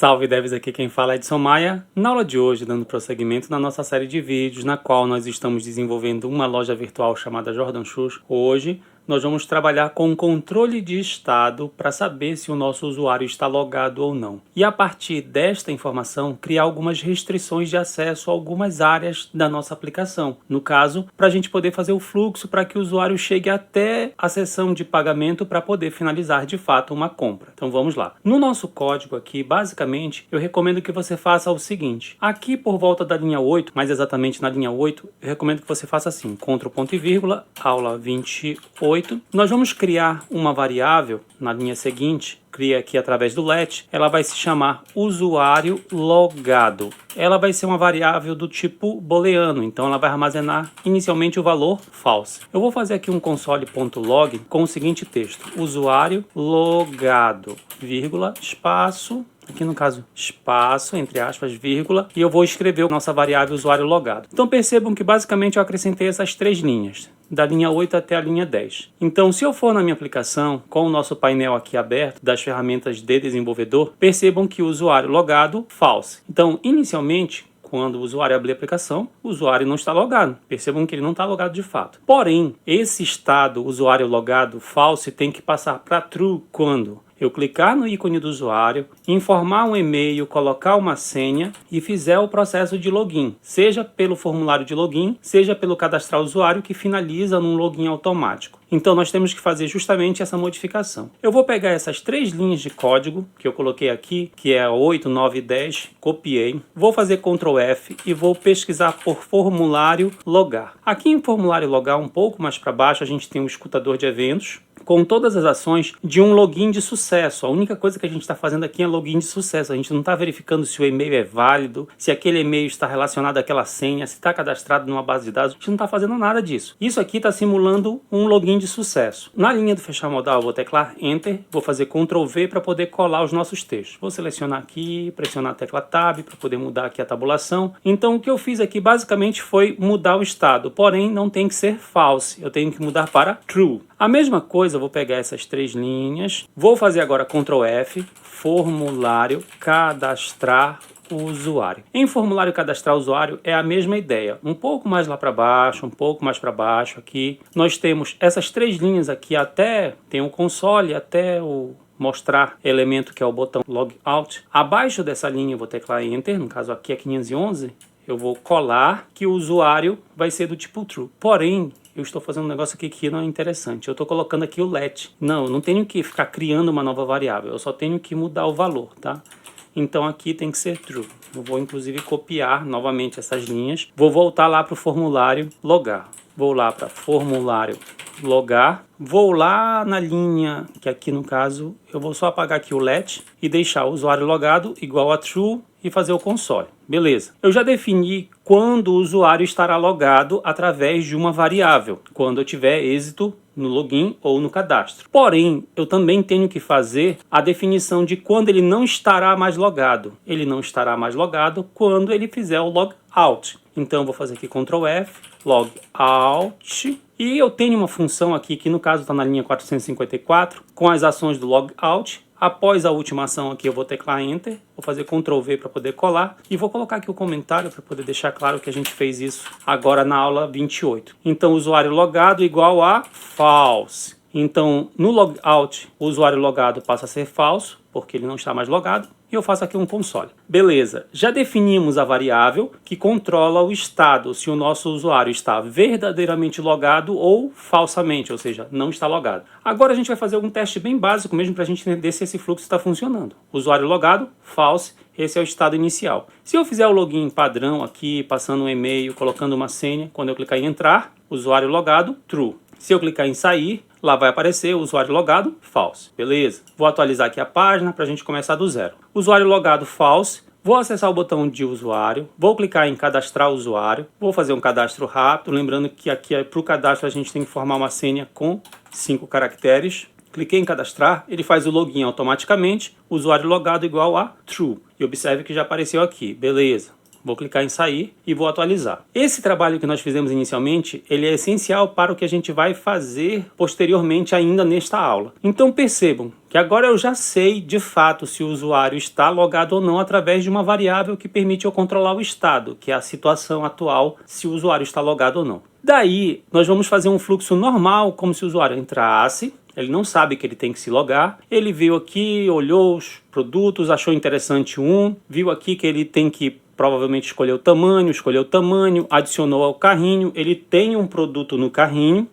Salve devs, aqui quem fala é Edson Maia. Na aula de hoje, dando prosseguimento na nossa série de vídeos, na qual nós estamos desenvolvendo uma loja virtual chamada Jordan Shoes, hoje nós vamos trabalhar com controle de estado para saber se o nosso usuário está logado ou não. E a partir desta informação, criar algumas restrições de acesso a algumas áreas da nossa aplicação. No caso, para a gente poder fazer o fluxo para que o usuário chegue até a seção de pagamento para poder finalizar de fato uma compra. Então vamos lá. No nosso código aqui, basicamente, eu recomendo que você faça o seguinte. Aqui por volta da linha 8, mais exatamente na linha 8, eu recomendo que você faça assim, Ctrl ponto e vírgula, aula 28. Nós vamos criar uma variável na linha seguinte, cria aqui através do let, ela vai se chamar usuário logado. Ela vai ser uma variável do tipo booleano, então ela vai armazenar inicialmente o valor false. Eu vou fazer aqui um console.log com o seguinte texto, usuário logado, vírgula, espaço, aqui no caso espaço, entre aspas, vírgula, e eu vou escrever a nossa variável usuário logado. Então percebam que basicamente eu acrescentei essas três linhas, da linha 8 até a linha 10. Então, se eu for na minha aplicação, com o nosso painel aqui aberto, das ferramentas de desenvolvedor, percebam que o usuário logado, false. Então, inicialmente, quando o usuário abrir a aplicação, o usuário não está logado. Percebam que ele não está logado de fato. Porém, esse estado, usuário logado, false, tem que passar para true quando eu clicar no ícone do usuário, informar um e-mail, colocar uma senha e fizer o processo de login, seja pelo formulário de login, seja pelo cadastrar usuário que finaliza num login automático. Então nós temos que fazer justamente essa modificação. Eu vou pegar essas três linhas de código que eu coloquei aqui, que é 8, 9 e 10, copiei, vou fazer Ctrl F e vou pesquisar por formulário logar. Aqui em formulário logar, um pouco mais para baixo, a gente tem um escutador de eventos, com todas as ações de um login de sucesso. A única coisa que a gente está fazendo aqui é login de sucesso. A gente não está verificando se o e-mail é válido, se aquele e-mail está relacionado àquela senha, se está cadastrado numa base de dados. A gente não está fazendo nada disso. Isso aqui está simulando um login de sucesso. Na linha do fechar modal, eu vou teclar Enter, vou fazer Ctrl V para poder colar os nossos textos. Vou selecionar aqui, pressionar a tecla Tab para poder mudar aqui a tabulação. Então o que eu fiz aqui basicamente foi mudar o estado, porém não tem que ser false, eu tenho que mudar para true. A mesma coisa, eu vou pegar essas três linhas, vou fazer agora Ctrl F, formulário, cadastrar usuário. Em formulário cadastrar usuário é a mesma ideia, um pouco mais lá para baixo, um pouco mais para baixo aqui. Nós temos essas três linhas aqui até, tem um console, até o mostrar elemento que é o botão logout. Abaixo dessa linha eu vou teclar Enter, no caso aqui é 511, eu vou colar que o usuário vai ser do tipo true. Porém, eu estou fazendo um negócio aqui que não é interessante. Eu estou colocando aqui o let. Não, eu não tenho que ficar criando uma nova variável. Eu só tenho que mudar o valor, tá? Então aqui tem que ser true. Eu vou inclusive copiar novamente essas linhas. Vou voltar lá para o formulário logar. Vou lá para formulário logar. Vou lá na linha, que aqui no caso, eu vou só apagar aqui o let e deixar o usuário logado igual a true e fazer o console. Beleza. Eu já defini quando o usuário estará logado através de uma variável, quando eu tiver êxito no login ou no cadastro. Porém, eu também tenho que fazer a definição de quando ele não estará mais logado. Ele não estará mais logado quando ele fizer o logout. Então eu vou fazer aqui Ctrl F, logout, e eu tenho uma função aqui que no caso está na linha 454, com as ações do logout. Após a última ação aqui eu vou teclar Enter, vou fazer Ctrl V para poder colar e vou colocar aqui o comentário para poder deixar claro que a gente fez isso agora na aula 28. Então usuário logado igual a false. Então no logout o usuário logado passa a ser falso, porque ele não está mais logado. E eu faço aqui um console. Beleza, já definimos a variável que controla o estado, se o nosso usuário está verdadeiramente logado ou falsamente, ou seja, não está logado. Agora a gente vai fazer algum teste bem básico mesmo para a gente entender se esse fluxo está funcionando. Usuário logado, false, esse é o estado inicial. Se eu fizer o login padrão aqui, passando um e-mail, colocando uma senha, quando eu clicar em entrar, usuário logado, true. Se eu clicar em sair, lá vai aparecer o usuário logado, false. Beleza. Vou atualizar aqui a página para a gente começar do zero. Usuário logado, false. Vou acessar o botão de usuário. Vou clicar em cadastrar usuário. Vou fazer um cadastro rápido. Lembrando que aqui para o cadastro a gente tem que formar uma senha com 5 caracteres. Cliquei em cadastrar, ele faz o login automaticamente. Usuário logado igual a true. E observe que já apareceu aqui. Beleza. Vou clicar em sair e vou atualizar. Esse trabalho que nós fizemos inicialmente, ele é essencial para o que a gente vai fazer posteriormente ainda nesta aula. Então percebam que agora eu já sei de fato se o usuário está logado ou não através de uma variável que permite eu controlar o estado, que é a situação atual, se o usuário está logado ou não. Daí, nós vamos fazer um fluxo normal, como se o usuário entrasse, ele não sabe que ele tem que se logar, ele viu aqui, olhou os produtos, achou interessante um, viu aqui que ele tem que provavelmente escolheu o tamanho, adicionou ao carrinho, ele tem um produto no carrinho,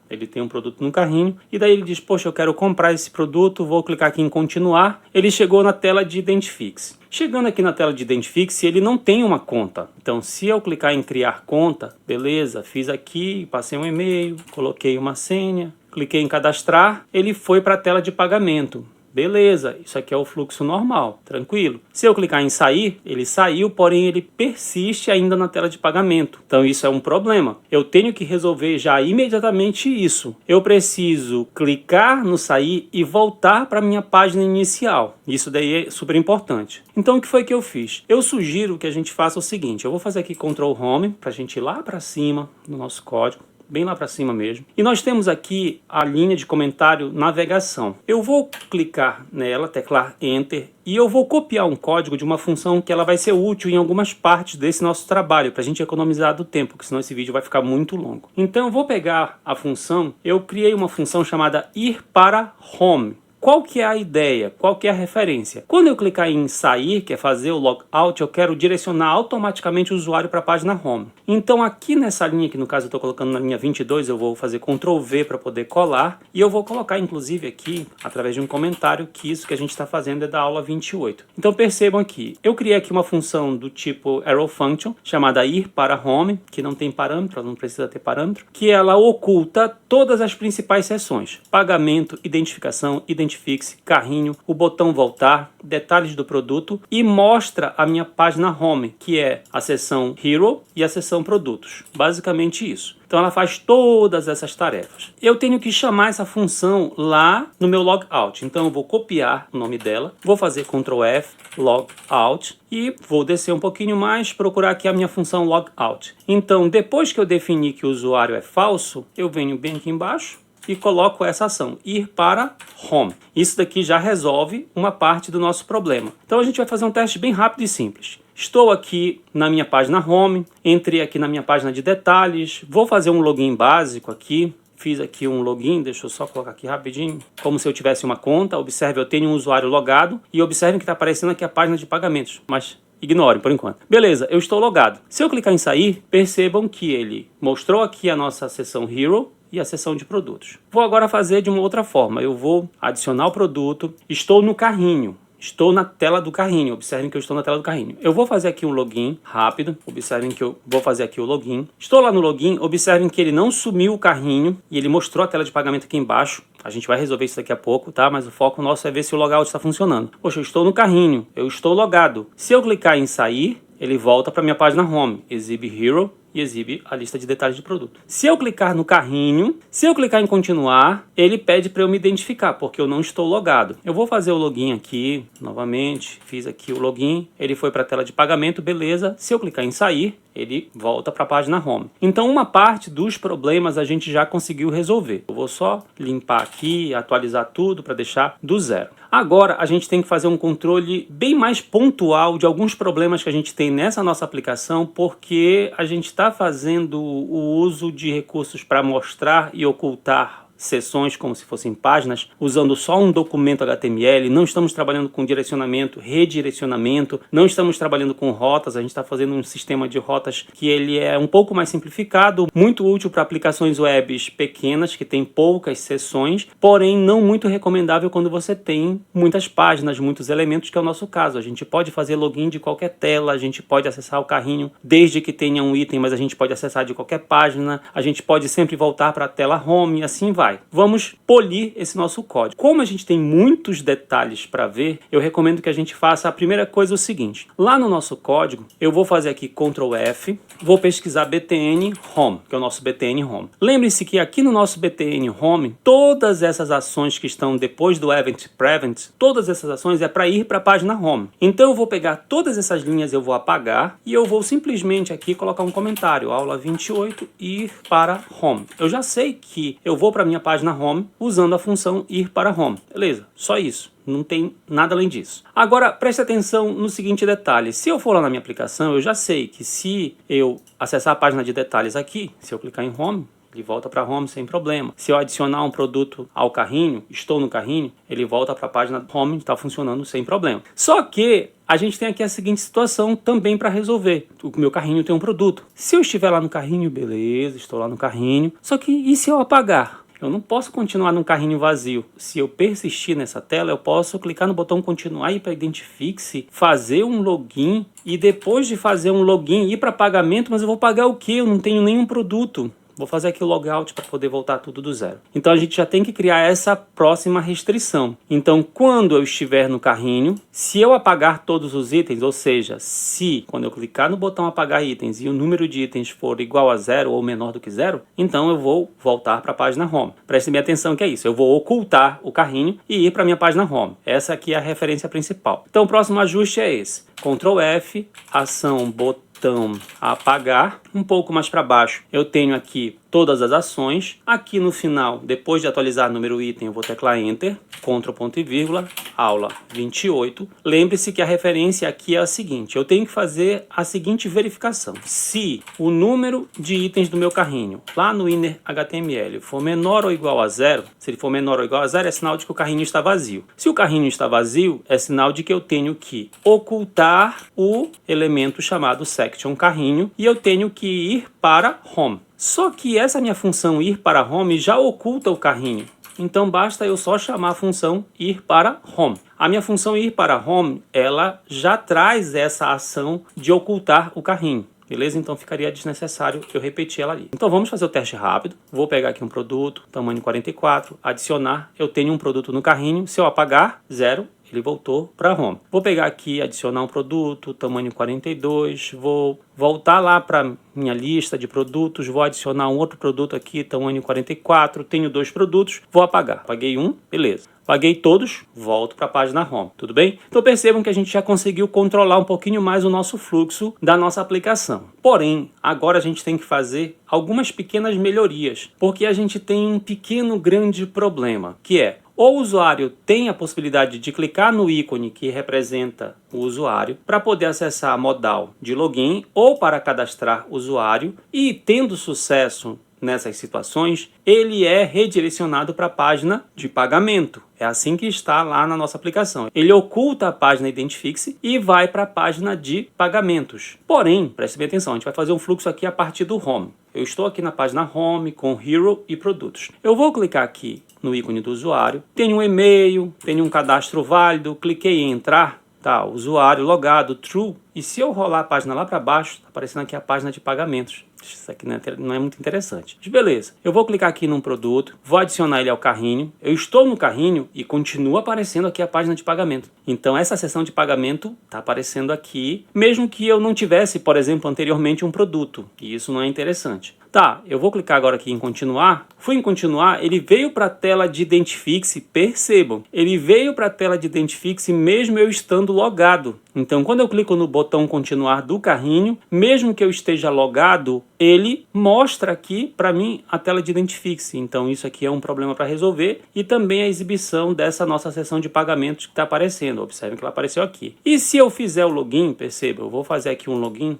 e daí ele diz, poxa, eu quero comprar esse produto, vou clicar aqui em continuar, ele chegou na tela de identifique-se. Chegando aqui na tela de identifique-se, ele não tem uma conta, então se eu clicar em criar conta, beleza, fiz aqui, passei um e-mail, coloquei uma senha, cliquei em cadastrar, ele foi para a tela de pagamento. Beleza, isso aqui é o fluxo normal, tranquilo. Se eu clicar em sair, ele saiu, porém ele persiste ainda na tela de pagamento. Então isso é um problema. Eu tenho que resolver já imediatamente isso. Eu preciso clicar no sair e voltar para a minha página inicial. Isso daí é super importante. Então o que foi que eu fiz? Eu sugiro que a gente faça o seguinte, eu vou fazer aqui Ctrl Home para a gente ir lá para cima no nosso código. Bem lá para cima mesmo. E nós temos aqui a linha de comentário navegação. Eu vou clicar nela, teclar Enter, e eu vou copiar um código de uma função que ela vai ser útil em algumas partes desse nosso trabalho, para a gente economizar do tempo, porque senão esse vídeo vai ficar muito longo. Então eu vou pegar a função, eu criei uma função chamada ir para home. Qual que é a ideia? Qual que é a referência? Quando eu clicar em sair, que é fazer o logout, eu quero direcionar automaticamente o usuário para a página home. Então aqui nessa linha, que no caso eu estou colocando na linha 22, eu vou fazer Ctrl V para poder colar. E eu vou colocar inclusive aqui, através de um comentário, que isso que a gente está fazendo é da aula 28. Então percebam aqui, eu criei aqui uma função do tipo arrow function, chamada ir para home, que não tem parâmetro, não precisa ter parâmetro, que ela oculta todas as principais seções. Pagamento, identificação, identifique-se, carrinho, o botão voltar, detalhes do produto e mostra a minha página home, que é a seção Hero e a seção Produtos. Basicamente isso. Então ela faz todas essas tarefas. Eu tenho que chamar essa função lá no meu logout. Então eu vou copiar o nome dela, vou fazer Ctrl F, logout, e vou descer um pouquinho mais, procurar aqui a minha função logout. Então depois que eu definir que o usuário é falso, eu venho bem aqui embaixo e coloco essa ação, ir para home. Isso daqui já resolve uma parte do nosso problema. Então a gente vai fazer um teste bem rápido e simples. Estou aqui na minha página home, entrei aqui na minha página de detalhes, vou fazer um login básico aqui. Fiz aqui um login, deixa eu só colocar aqui rapidinho, como se eu tivesse uma conta. Observe, eu tenho um usuário logado e observem que está aparecendo aqui a página de pagamentos, mas ignorem por enquanto. Beleza, eu estou logado. Se eu clicar em sair, percebam que ele mostrou aqui a nossa seção Hero e a seção de produtos. Vou agora fazer de uma outra forma. Eu vou adicionar o produto, estou no carrinho. Estou na tela do carrinho, observem que eu estou na tela do carrinho. Eu vou fazer aqui um login rápido, observem que eu vou fazer aqui o login. Estou lá no login, observem que ele não sumiu o carrinho e ele mostrou a tela de pagamento aqui embaixo. A gente vai resolver isso daqui a pouco, tá? Mas o foco nosso é ver se o logout está funcionando. Poxa, eu estou no carrinho, eu estou logado. Se eu clicar em sair, ele volta para minha página home, exibe Hero e exibe a lista de detalhes de produto. Se eu clicar no carrinho, se eu clicar em continuar, ele pede para eu me identificar, porque eu não estou logado. Eu vou fazer o login aqui, novamente, fiz aqui o login, ele foi para a tela de pagamento, beleza. Se eu clicar em sair, ele volta para a página home. Então uma parte dos problemas a gente já conseguiu resolver. Eu vou só limpar aqui, atualizar tudo para deixar do zero. Agora a gente tem que fazer um controle bem mais pontual de alguns problemas que a gente tem nessa nossa aplicação, porque a gente está fazendo o uso de recursos para mostrar e ocultar seções como se fossem páginas, usando só um documento HTML, não estamos trabalhando com direcionamento, redirecionamento, não estamos trabalhando com rotas, a gente está fazendo um sistema de rotas que ele é um pouco mais simplificado, muito útil para aplicações webs pequenas, que tem poucas seções, porém não muito recomendável quando você tem muitas páginas, muitos elementos, que é o nosso caso. A gente pode fazer login de qualquer tela, a gente pode acessar o carrinho desde que tenha um item, mas a gente pode acessar de qualquer página, a gente pode sempre voltar para a tela home e assim vai. vai. Vamos polir esse nosso código. Como a gente tem muitos detalhes para ver, eu recomendo que a gente faça a primeira coisa o seguinte. Lá no nosso código, eu vou fazer aqui Ctrl F, vou pesquisar btn home, que é o nosso btn home. Lembre-se que aqui no nosso btn home, todas essas ações que estão depois do event prevent, todas essas ações é para ir para a página home. Então eu vou pegar todas essas linhas, eu vou apagar e eu vou simplesmente aqui colocar um comentário, aula 28, ir para home. Eu já sei que eu vou para a minha página home usando a função ir para home. Beleza, só isso. Não tem nada além disso. Agora, preste atenção no seguinte detalhe. Se eu for lá na minha aplicação, eu já sei que se eu acessar a página de detalhes aqui, se eu clicar em home, ele volta para home sem problema. Se eu adicionar um produto ao carrinho, estou no carrinho, ele volta para a página home, está funcionando sem problema. Só que a gente tem aqui a seguinte situação também para resolver. O meu carrinho tem um produto. Se eu estiver lá no carrinho, beleza, estou lá no carrinho. Só que e se eu apagar? Eu não posso continuar num carrinho vazio. Se eu persistir nessa tela, eu posso clicar no botão continuar e ir para Identifique-se, fazer um login e depois de fazer um login ir para pagamento, mas eu vou pagar o quê? Eu não tenho nenhum produto. Vou fazer aqui o logout para poder voltar tudo do zero. Então a gente já tem que criar essa próxima restrição. Então quando eu estiver no carrinho, se eu apagar todos os itens, ou seja, se quando eu clicar no botão apagar itens e o número de itens for igual a 0 ou menor do que 0, então eu vou voltar para a página home. Preste bem atenção que é isso. Eu vou ocultar o carrinho e ir para a minha página home. Essa aqui é a referência principal. Então o próximo ajuste é esse. Ctrl F, ação botão apagar. Um pouco mais para baixo eu tenho aqui todas as ações. Aqui no final, depois de atualizar número item, eu vou teclar Enter, Ctrl ponto e vírgula, aula 28. Lembre-se que a referência aqui é a seguinte, eu tenho que fazer a seguinte verificação. Se o número de itens do meu carrinho, lá no inner HTML, for menor ou igual a 0, se ele for menor ou igual a 0, é sinal de que o carrinho está vazio. Se o carrinho está vazio, é sinal de que eu tenho que ocultar o elemento chamado section carrinho e eu tenho que ir para home. Só que essa minha função ir para home já oculta o carrinho. Então basta eu só chamar a função ir para home. A minha função ir para home, ela já traz essa ação de ocultar o carrinho. Beleza? Então ficaria desnecessário eu repetir ela ali. Então vamos fazer o teste rápido. Vou pegar aqui um produto, tamanho 44, adicionar. Eu tenho um produto no carrinho. Se eu apagar, 0. Ele voltou para home. Vou pegar aqui, adicionar um produto, tamanho 42, vou voltar lá para minha lista de produtos, vou adicionar um outro produto aqui, tamanho 44, tenho 2 produtos, vou apagar. Apaguei um, beleza. Apaguei todos, volto para a página home, tudo bem? Então percebam que a gente já conseguiu controlar um pouquinho mais o nosso fluxo da nossa aplicação. Porém, agora a gente tem que fazer algumas pequenas melhorias, porque a gente tem um pequeno grande problema, que é o usuário tem a possibilidade de clicar no ícone que representa o usuário para poder acessar a modal de login ou para cadastrar o usuário e, tendo sucesso nessas situações, ele é redirecionado para a página de pagamento. É assim que está lá na nossa aplicação. Ele oculta a página Identifique-se e vai para a página de pagamentos. Porém, preste bem atenção, a gente vai fazer um fluxo aqui a partir do Home. Eu estou aqui na página Home com Hero e Produtos. Eu vou clicar aqui no ícone do usuário, tenho um e-mail, tenho um cadastro válido, cliquei em entrar, tá, usuário logado, true, e se eu rolar a página lá para baixo, está aparecendo aqui a página de pagamentos. Isso aqui não é muito interessante. Mas beleza, eu vou clicar aqui num produto, vou adicionar ele ao carrinho, eu estou no carrinho e continua aparecendo aqui a página de pagamento. Então essa seção de pagamento está aparecendo aqui, mesmo que eu não tivesse, por exemplo, anteriormente um produto, e isso não é interessante. Tá, eu vou clicar agora aqui em continuar. Fui em continuar, ele veio para a tela de Identifique-se, percebam, ele veio para a tela de Identifique-se mesmo eu estando logado. Então quando eu clico no botão continuar do carrinho, mesmo que eu esteja logado, ele mostra aqui para mim a tela de Identifique-se. Então isso aqui é um problema para resolver e também a exibição dessa nossa seção de pagamentos que está aparecendo. Observem que ela apareceu aqui. E se eu fizer o login, perceba, eu vou fazer aqui um login,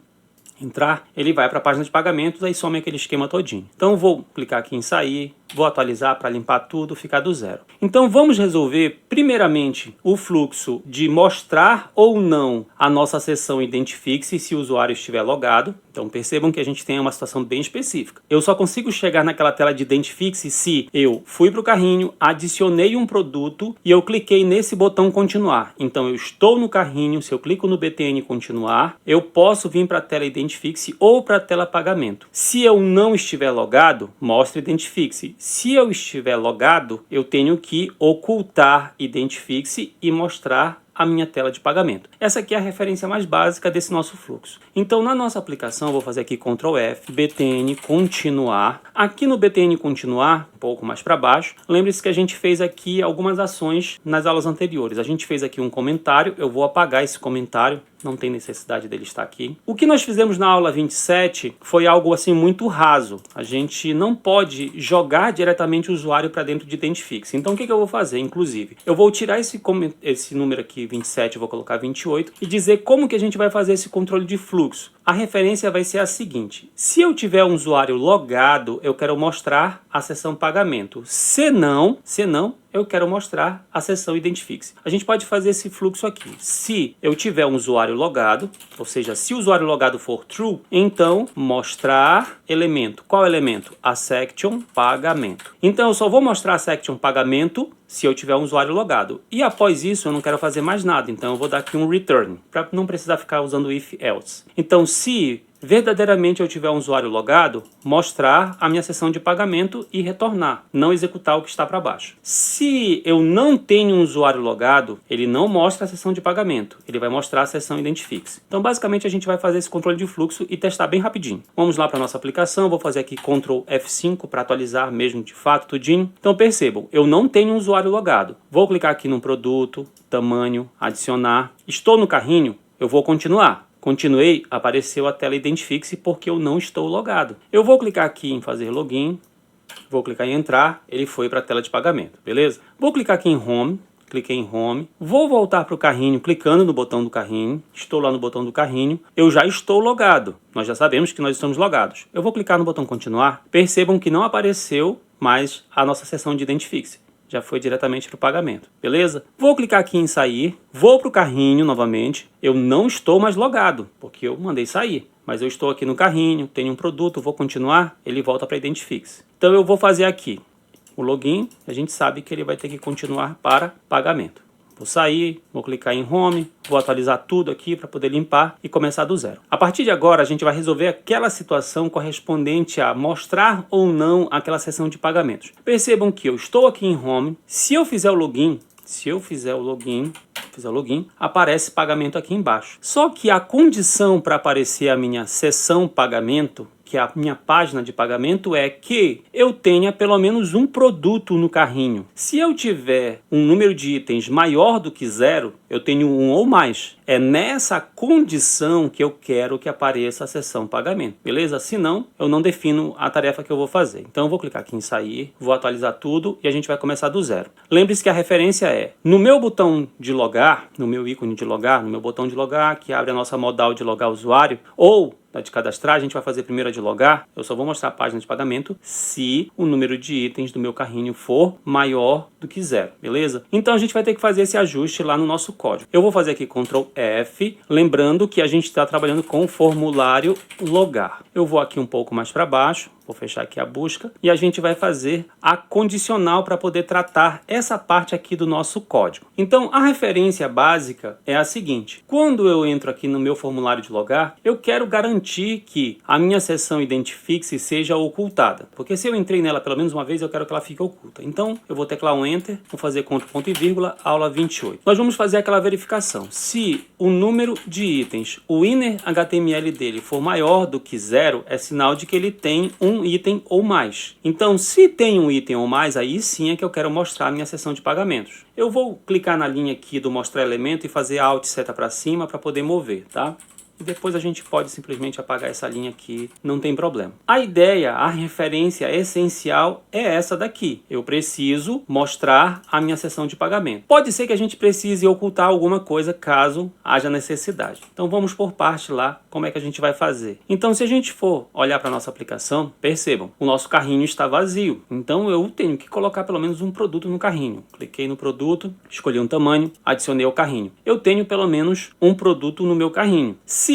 entrar, ele vai para a página de pagamentos, aí some aquele esquema todinho. Então vou clicar aqui em sair, vou atualizar para limpar tudo, ficar do zero. Então vamos resolver primeiramente o fluxo de mostrar ou não a nossa seção Identifique-se se o usuário estiver logado. Então percebam que a gente tem uma situação bem específica. Eu só consigo chegar naquela tela de Identifique-se se eu fui para o carrinho, adicionei um produto e eu cliquei nesse botão continuar. Então eu estou no carrinho, se eu clico no btn continuar, eu posso vir para a tela Identifique-se Identifique-se ou para a tela pagamento. Se eu não estiver logado, mostre Identifique-se. Se eu estiver logado, eu tenho que ocultar Identifique-se e mostrar a minha tela de pagamento. Essa aqui é a referência mais básica desse nosso fluxo. Então, na nossa aplicação, eu vou fazer aqui Ctrl F, BTN, continuar. Aqui no BTN continuar, um pouco mais para baixo, lembre-se que a gente fez aqui algumas ações nas aulas anteriores. A gente fez aqui um comentário, eu vou apagar esse comentário, não tem necessidade dele estar aqui. O que nós fizemos na aula 27 foi algo assim muito raso. A gente não pode jogar diretamente o usuário para dentro de Identifique-se. Então o que eu vou fazer? Inclusive, eu vou tirar esse número aqui, 27, eu vou colocar 28, e dizer como que a gente vai fazer esse controle de fluxo. A referência vai ser a seguinte: se eu tiver um usuário logado, eu quero mostrar a seção pagamento. Se não, eu quero mostrar a seção Identifique-se. A gente pode fazer esse fluxo aqui. Se eu tiver um usuário logado, ou seja, se o usuário logado for true, então mostrar elemento. Qual elemento? A section pagamento. Então eu só vou mostrar a section pagamento se eu tiver um usuário logado. E após isso eu não quero fazer mais nada, então eu vou dar aqui um return, para não precisar ficar usando if else. Então se verdadeiramente eu tiver um usuário logado, mostrar a minha seção de pagamento e retornar, não executar o que está para baixo. Se eu não tenho um usuário logado, ele não mostra a seção de pagamento, ele vai mostrar a seção Identifique-se. Então basicamente a gente vai fazer esse controle de fluxo e testar bem rapidinho. Vamos lá para a nossa aplicação, vou fazer aqui Ctrl F5 para atualizar mesmo de fato tudinho. Então percebam, eu não tenho um usuário logado. Vou clicar aqui no produto, tamanho, adicionar. Estou no carrinho, eu vou continuar. Continuei, apareceu a tela Identifique-se porque eu não estou logado. Eu vou clicar aqui em fazer login, vou clicar em entrar, ele foi para a tela de pagamento, beleza? Vou clicar aqui em Home, cliquei em Home, vou voltar para o carrinho clicando no botão do carrinho, estou lá no botão do carrinho, eu já estou logado, nós já sabemos que nós estamos logados. Eu vou clicar no botão continuar, percebam que não apareceu mais a nossa seção de Identifique-se. Já foi diretamente para o pagamento, beleza? Vou clicar aqui em sair, vou para o carrinho novamente, eu não estou mais logado, porque eu mandei sair, mas eu estou aqui no carrinho, tenho um produto, vou continuar, ele volta para Identifique-se. Então eu vou fazer aqui o login, a gente sabe que ele vai ter que continuar para pagamento. Vou sair, vou clicar em Home, vou atualizar tudo aqui para poder limpar e começar do zero. A partir de agora, a gente vai resolver aquela situação correspondente a mostrar ou não aquela seção de pagamentos. Percebam que eu estou aqui em Home, se eu fizer o login, aparece pagamento aqui embaixo. Só que a condição para aparecer a minha seção pagamento, que é a minha página de pagamento, é que eu tenha pelo menos um produto no carrinho. Se eu tiver um número de itens maior do que 0, eu tenho um ou mais. É nessa condição que eu quero que apareça a seção pagamento, beleza? Se não, eu não defino a tarefa que eu vou fazer. Então eu vou clicar aqui em sair, vou atualizar tudo e a gente vai começar do zero. Lembre-se que a referência é no meu botão de logar, no meu ícone de logar, no meu botão de logar, que abre a nossa modal de logar usuário, ou da de cadastrar, a gente vai fazer primeiro a de logar. Eu só vou mostrar a página de pagamento se o número de itens do meu carrinho for maior do que 0, beleza? Então a gente vai ter que fazer esse ajuste lá no nosso código. Eu vou fazer aqui Ctrl F, lembrando que a gente está trabalhando com o formulário logar. Eu vou aqui um pouco mais para baixo, vou fechar aqui a busca e a gente vai fazer a condicional para poder tratar essa parte aqui do nosso código. Então a referência básica é a seguinte: quando eu entro aqui no meu formulário de logar, eu quero garantir que a minha seção Identifique-se seja ocultada, porque se eu entrei nela pelo menos uma vez, eu quero que ela fique oculta. Então eu vou teclar um Enter, vou fazer Ctrl ponto e vírgula, aula 28. Nós vamos fazer aquela verificação. Se o número de itens, o inner HTML dele for maior do que 0, é sinal de que ele tem um item ou mais. Então, se tem um item ou mais, aí sim é que eu quero mostrar a minha seção de pagamentos. Eu vou clicar na linha aqui do mostrar elemento e fazer Alt seta para cima para poder mover, tá? E depois a gente pode simplesmente apagar essa linha aqui, não tem problema. A ideia, a referência essencial é essa daqui. Eu preciso mostrar a minha seção de pagamento. Pode ser que a gente precise ocultar alguma coisa caso haja necessidade. Então vamos por parte lá, como é que a gente vai fazer. Então se a gente for olhar para a nossa aplicação, percebam, o nosso carrinho está vazio. Então eu tenho que colocar pelo menos um produto no carrinho. Cliquei no produto, escolhi um tamanho, adicionei o carrinho. Eu tenho pelo menos um produto no meu carrinho. Se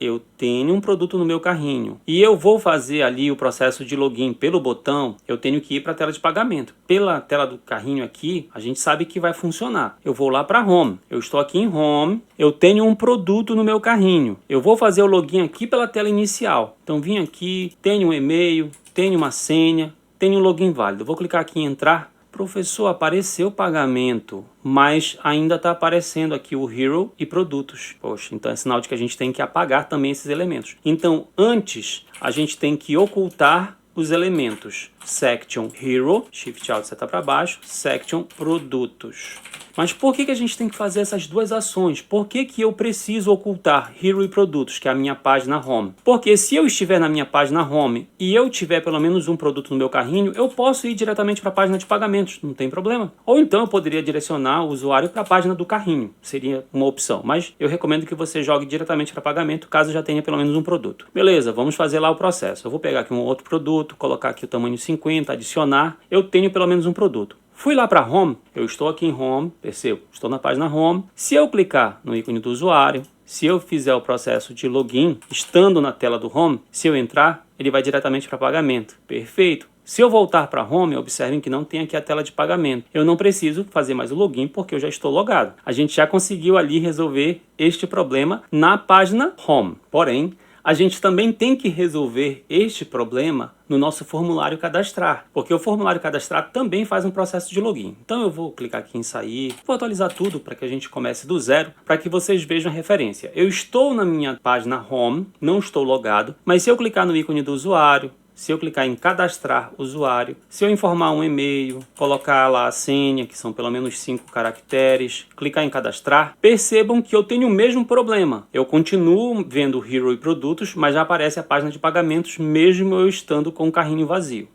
eu tenho um produto no meu carrinho e eu vou fazer ali o processo de login pelo botão, eu tenho que ir para a tela de pagamento. Pela tela do carrinho aqui, a gente sabe que vai funcionar. Eu vou lá para Home, eu estou aqui em Home, eu tenho um produto no meu carrinho. Eu vou fazer o login aqui pela tela inicial. Então vim aqui, tenho um e-mail, tenho uma senha, tenho um login válido. Vou clicar aqui em entrar. Professor, apareceu o pagamento, mas ainda está aparecendo aqui o Hero e produtos. Poxa, então é sinal de que a gente tem que apagar também esses elementos. Então, antes, a gente tem que ocultar os elementos. Section Hero, Shift Alt seta para baixo, Section Produtos. Mas por que a gente tem que fazer essas duas ações? Por que eu preciso ocultar Hero e Produtos, que é a minha página Home? Porque se eu estiver na minha página Home e eu tiver pelo menos um produto no meu carrinho, eu posso ir diretamente para a página de pagamentos, não tem problema. Ou então eu poderia direcionar o usuário para a página do carrinho, seria uma opção. Mas eu recomendo que você jogue diretamente para pagamento, caso já tenha pelo menos um produto. Beleza, vamos fazer lá o processo. Eu vou pegar aqui um outro produto, colocar aqui o tamanho 50, adicionar. Eu tenho pelo menos um produto. Fui lá para Home, eu estou aqui em Home, percebo, estou na página Home. Se eu clicar no ícone do usuário, se eu fizer o processo de login, estando na tela do Home, se eu entrar, ele vai diretamente para pagamento. Perfeito. Se eu voltar para Home, observem que não tem aqui a tela de pagamento. Eu não preciso fazer mais o login porque eu já estou logado. A gente já conseguiu ali resolver este problema na página Home. Porém, a gente também tem que resolver este problema no nosso formulário cadastrar, porque o formulário cadastrar também faz um processo de login. Então eu vou clicar aqui em sair, vou atualizar tudo para que a gente comece do zero, para que vocês vejam a referência. Eu estou na minha página Home, não estou logado, mas se eu clicar no ícone do usuário, se eu clicar em cadastrar usuário, se eu informar um e-mail, colocar lá a senha, que são pelo menos 5 caracteres, clicar em cadastrar, percebam que eu tenho o mesmo problema. Eu continuo vendo Hero e produtos, mas já aparece a página de pagamentos, mesmo eu estando com o carrinho vazio.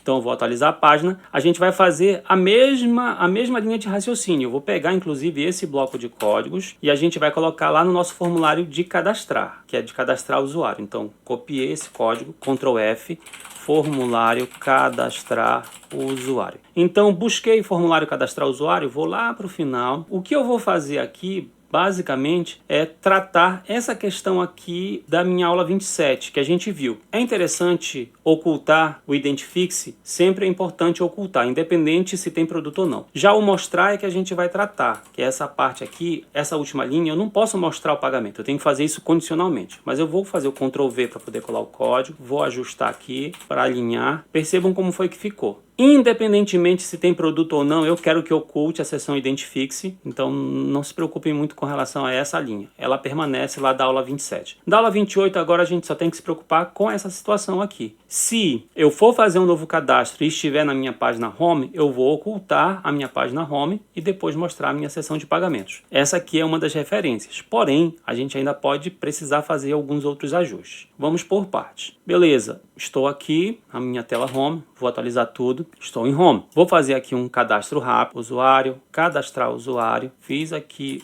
Então eu vou atualizar a página, a gente vai fazer a mesma linha de raciocínio. Eu vou pegar inclusive esse bloco de códigos e a gente vai colocar lá no nosso formulário de cadastrar, que é de cadastrar usuário. Então copiei esse código, Ctrl F, formulário cadastrar usuário. Então busquei formulário cadastrar usuário, vou lá para o final. O que eu vou fazer aqui basicamente é tratar essa questão aqui da minha aula 27, que a gente viu. É interessante ocultar o Identifique-se, sempre é importante ocultar, independente se tem produto ou não. Já o mostrar é que a gente vai tratar, que é essa parte aqui, essa última linha, eu não posso mostrar o pagamento, eu tenho que fazer isso condicionalmente. Mas eu vou fazer o Ctrl V para poder colar o código, vou ajustar aqui para alinhar, percebam como foi que ficou. Independentemente se tem produto ou não, eu quero que oculte a seção Identifique-se, então não se preocupem muito com relação a essa linha. Ela permanece lá da aula 27. Da aula 28 agora a gente só tem que se preocupar com essa situação aqui. Se eu for fazer um novo cadastro e estiver na minha página Home, eu vou ocultar a minha página Home e depois mostrar a minha seção de pagamentos. Essa aqui é uma das referências, porém a gente ainda pode precisar fazer alguns outros ajustes. Vamos por partes. Beleza, estou aqui na minha tela Home, vou atualizar tudo. Estou em Home. Vou fazer aqui um cadastro rápido, usuário, cadastrar usuário. Fiz aqui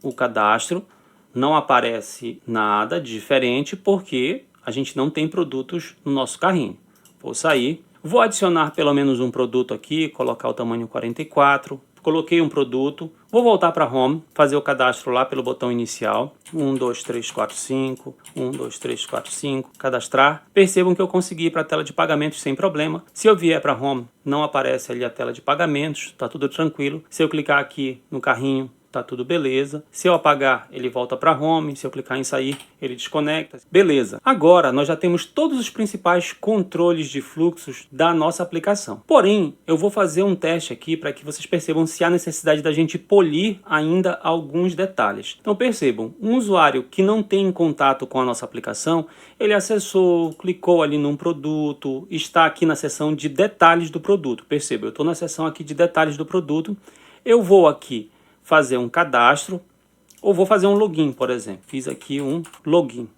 o cadastro. Não aparece nada diferente porque a gente não tem produtos no nosso carrinho. Vou sair. Vou adicionar pelo menos um produto aqui, colocar o tamanho 44. Coloquei um produto, vou voltar para Home, fazer o cadastro lá pelo botão inicial, 1, 2, 3, 4, 5, 1, 2, 3, 4, 5, cadastrar. Percebam que eu consegui ir para a tela de pagamentos sem problema. Se eu vier para Home, não aparece ali a tela de pagamentos, está tudo tranquilo. Se eu clicar aqui no carrinho, tá tudo beleza. Se eu apagar, ele volta para Home. Se eu clicar em sair, ele desconecta. Beleza. Agora, nós já temos todos os principais controles de fluxos da nossa aplicação. Porém, eu vou fazer um teste aqui para que vocês percebam se há necessidade da gente polir ainda alguns detalhes. Então, percebam, um usuário que não tem contato com a nossa aplicação, ele acessou, clicou ali num produto, está aqui na seção de detalhes do produto. Perceba, eu estou na seção aqui de detalhes do produto. Eu vou aqui fazer um cadastro ou vou fazer um login, por exemplo. Fiz aqui um login.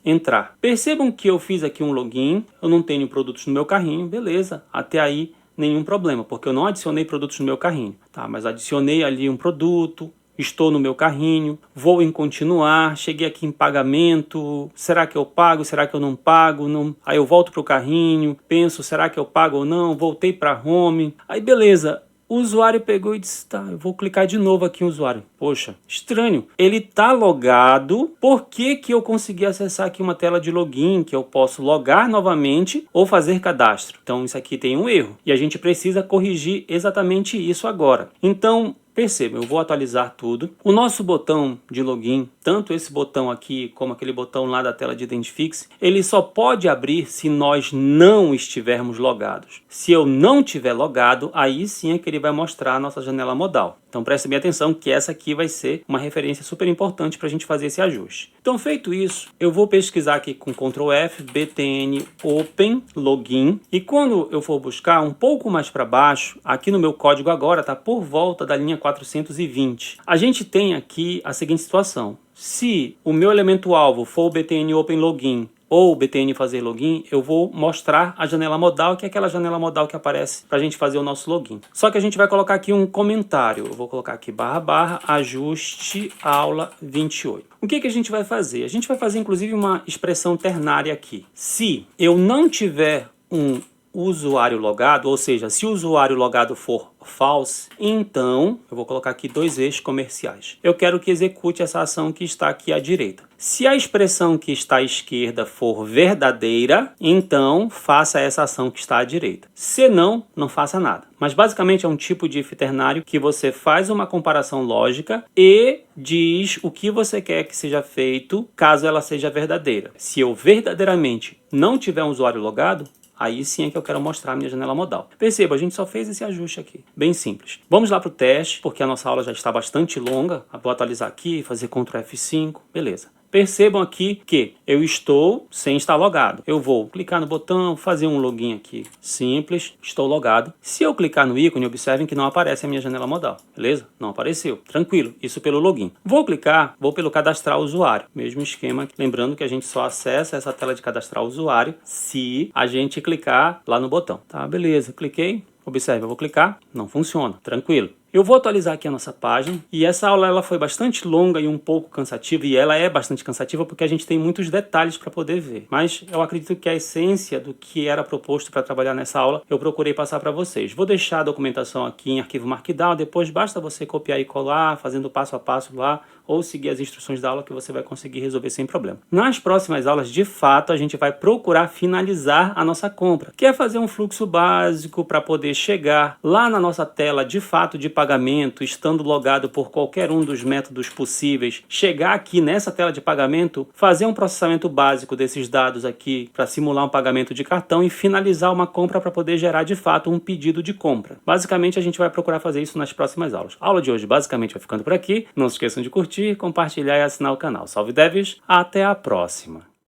Entrar. Percebam que eu fiz aqui um login, eu não tenho produtos no meu carrinho, beleza. Até aí nenhum problema, porque eu não adicionei produtos no meu carrinho. Tá, mas adicionei ali um produto, estou no meu carrinho, vou em continuar, cheguei aqui em pagamento, será que eu pago, será que eu não pago? Não. Aí eu volto para o carrinho, penso, será que eu pago ou não? Voltei para Home, aí beleza. O usuário pegou e disse, tá, eu vou clicar de novo aqui no usuário. Poxa, estranho, ele tá logado, por que que eu consegui acessar aqui uma tela de login, que eu posso logar novamente ou fazer cadastro? Então isso aqui tem um erro e a gente precisa corrigir exatamente isso agora. Então, perceba, eu vou atualizar tudo. O nosso botão de login, tanto esse botão aqui como aquele botão lá da tela de Identifique-se, ele só pode abrir se nós não estivermos logados. Se eu não tiver logado, aí sim é que ele vai mostrar a nossa janela modal. Então preste bem atenção que essa aqui vai ser uma referência super importante para a gente fazer esse ajuste. Então feito isso, eu vou pesquisar aqui com Ctrl F, btn open login, e quando eu for buscar um pouco mais para baixo, aqui no meu código agora está por volta da linha 420. A gente tem aqui a seguinte situação: se o meu elemento alvo for o btn open login ou btn fazer login, eu vou mostrar a janela modal, que é aquela janela modal que aparece para a gente fazer o nosso login. Só que a gente vai colocar aqui um comentário. Eu vou colocar aqui / ajuste aula 28. O que que a gente vai fazer? A gente vai fazer inclusive uma expressão ternária aqui. Se eu não tiver um usuário logado, ou seja, se o usuário logado for false, então eu vou colocar aqui 2 eixos comerciais. Eu quero que execute essa ação que está aqui à direita. Se a expressão que está à esquerda for verdadeira, então faça essa ação que está à direita. Se não, não faça nada. Mas basicamente é um tipo de if ternário que você faz uma comparação lógica e diz o que você quer que seja feito caso ela seja verdadeira. Se eu verdadeiramente não tiver um usuário logado, aí sim é que eu quero mostrar a minha janela modal. Perceba, a gente só fez esse ajuste aqui. Bem simples. Vamos lá para o teste, porque a nossa aula já está bastante longa. Vou atualizar aqui, fazer Ctrl F5. Beleza. Percebam aqui que eu estou sem estar logado. Eu vou clicar no botão, fazer um login aqui simples, estou logado. Se eu clicar no ícone, observem que não aparece a minha janela modal, beleza? Não apareceu, tranquilo, isso pelo login. Vou clicar, vou pelo cadastrar usuário, mesmo esquema, lembrando que a gente só acessa essa tela de cadastrar usuário se a gente clicar lá no botão. Tá, beleza, cliquei. Observe, eu vou clicar, não funciona, tranquilo. Eu vou atualizar aqui a nossa página e essa aula ela foi bastante longa e um pouco cansativa, e ela é bastante cansativa porque a gente tem muitos detalhes para poder ver. Mas eu acredito que a essência do que era proposto para trabalhar nessa aula eu procurei passar para vocês. Vou deixar a documentação aqui em arquivo Markdown, depois basta você copiar e colar, fazendo passo a passo lá, ou seguir as instruções da aula que você vai conseguir resolver sem problema. Nas próximas aulas, de fato, a gente vai procurar finalizar a nossa compra, que é fazer um fluxo básico para poder chegar lá na nossa tela de fato de pagamento, estando logado por qualquer um dos métodos possíveis, chegar aqui nessa tela de pagamento, fazer um processamento básico desses dados aqui para simular um pagamento de cartão e finalizar uma compra para poder gerar de fato um pedido de compra. Basicamente, a gente vai procurar fazer isso nas próximas aulas. A aula de hoje basicamente vai ficando por aqui. Não se esqueçam de curtir, compartilhar e assinar o canal. Salve devs, até a próxima!